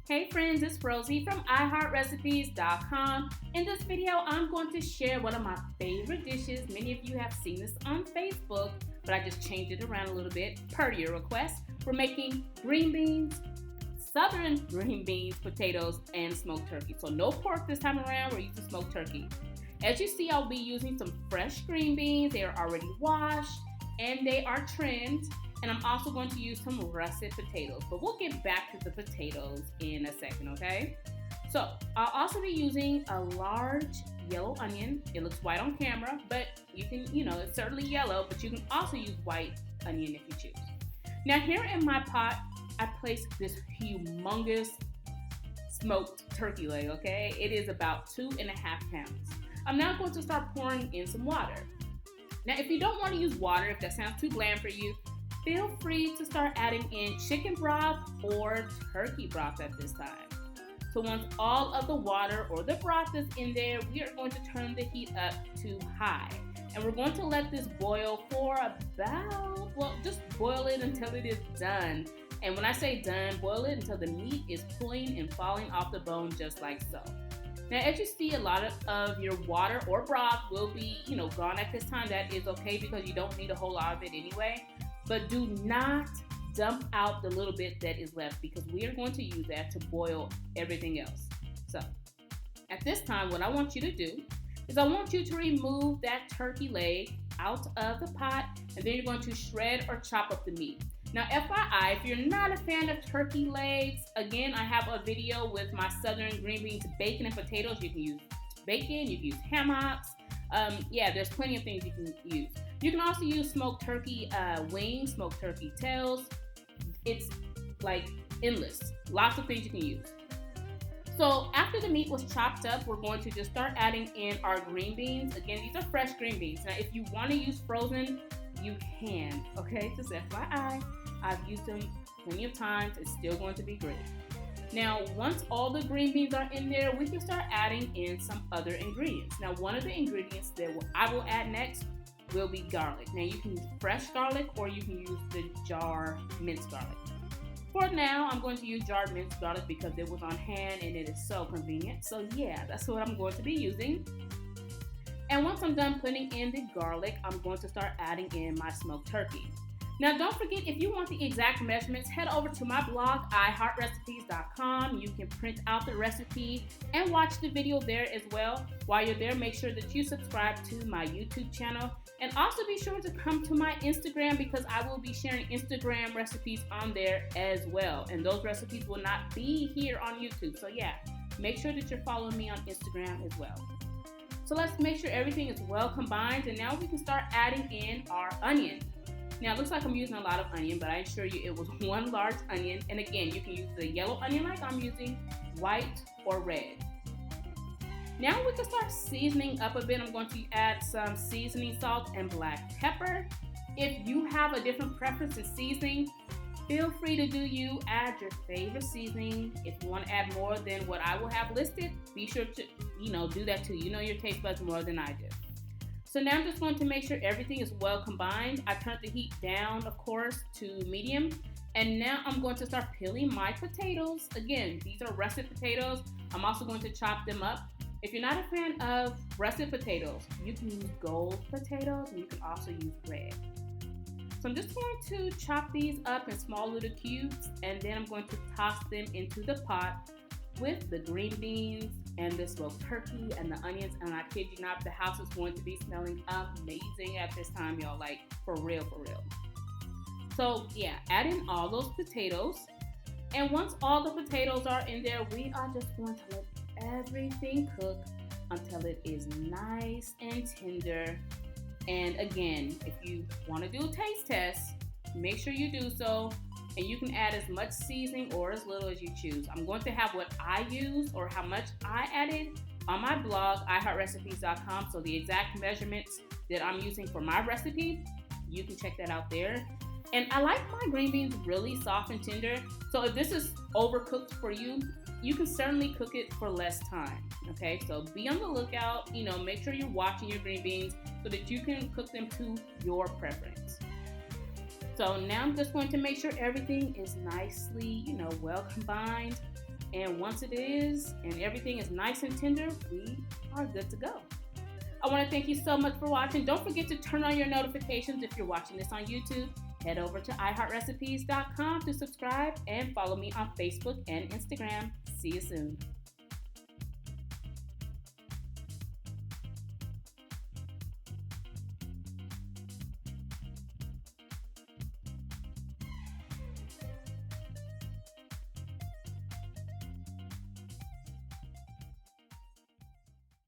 Hey friends, it's Rosie from iHeartRecipes.com. In this video, I'm going to share one of my favorite dishes. Many of you have seen this on Facebook, but I just changed it around a little bit per your request. We're making green beans, southern green beans, potatoes, and smoked turkey. So no pork this time around, we're using smoked turkey. As you see, I'll be using some fresh green beans. They are already washed and they are trimmed. And I'm also going to use some russet potatoes, but we'll get back to the potatoes in a second, okay? So I'll also be using a large yellow onion. It looks white on camera, but you can, it's certainly yellow, but you can also use white onion if you choose. Now here in my pot, I placed this humongous smoked turkey leg, okay? It is about 2.5 pounds. I'm now going to start pouring in some water. Now, if you don't want to use water, if that sounds too bland for you, feel free to start adding in chicken broth or turkey broth at this time. So once all of the water or the broth is in there, we are going to turn the heat up to high. And we're going to let this boil for just boil it until it is done. And when I say done, boil it until the meat is pulling and falling off the bone just like so. Now, as you see, a lot of your water or broth will be, gone at this time. That is okay because you don't need a whole lot of it anyway. But do not dump out the little bit that is left because we are going to use that to boil everything else. So at this time, what I want you to do is I want you to remove that turkey leg out of the pot, and then you're going to shred or chop up the meat. Now, FYI, if you're not a fan of turkey legs, again, I have a video with my southern green beans, bacon, and potatoes. You can use bacon, you can use ham hocks. There's plenty of things you can use. You can also use smoked turkey wings, smoked turkey tails. It's like endless. Lots of things you can use. So after the meat was chopped up, we're going to just start adding in our green beans. Again, these are fresh green beans. Now, if you want to use frozen, you can, okay? Just FYI, I've used them plenty of times. It's still going to be great. Now, once all the green beans are in there, we can start adding in some other ingredients. Now, one of the ingredients that I will add next will be garlic. Now, you can use fresh garlic or you can use the jar minced garlic. For now, I'm going to use jarred minced garlic because it was on hand and it is so convenient. So yeah, that's what I'm going to be using. And once I'm done putting in the garlic, I'm going to start adding in my smoked turkey. Now, don't forget, if you want the exact measurements, head over to my blog, iHeartRecipes.com. You can print out the recipe and watch the video there as well. While you're there, make sure that you subscribe to my YouTube channel. And also be sure to come to my Instagram because I will be sharing Instagram recipes on there as well. And those recipes will not be here on YouTube. So yeah, make sure that you're following me on Instagram as well. So let's make sure everything is well combined. And now we can start adding in our onion. Now, it looks like I'm using a lot of onion, but I assure you it was one large onion. And again, you can use the yellow onion like I'm using, white or red. Now we can start seasoning up a bit. I'm going to add some seasoning salt and black pepper. If you have a different preference in seasoning, feel free to do you. Add your favorite seasoning. If you want to add more than what I will have listed, be sure to, do that too. You know your taste buds more than I do. So now I'm just going to make sure everything is well combined. I turned the heat down, of course, to medium. And now I'm going to start peeling my potatoes. Again, these are russet potatoes. I'm also going to chop them up. If you're not a fan of russet potatoes, you can use gold potatoes and you can also use red. So I'm just going to chop these up in small little cubes and then I'm going to toss them into the pot with the green beans and the smoked turkey and the onions. And I kid you not, the house is going to be smelling amazing at this time, y'all. Like, for real, for real. So yeah, add in all those potatoes. And once all the potatoes are in there, we are just going to let everything cook until it is nice and tender. And again, if you want to do a taste test, make sure you do so. And you can add as much seasoning or as little as you choose. I'm going to have what I use or how much I added on my blog, iHeartRecipes.com. So the exact measurements that I'm using for my recipe, you can check that out there. And I like my green beans really soft and tender. So if this is overcooked for you, you can certainly cook it for less time. Okay, so be on the lookout. Make sure you're watching your green beans so that you can cook them to your preference. So now I'm just going to make sure everything is nicely, well combined. And once it is, and everything is nice and tender, we are good to go. I want to thank you so much for watching. Don't forget to turn on your notifications if you're watching this on YouTube. Head over to iHeartRecipes.com to subscribe and follow me on Facebook and Instagram. See you soon.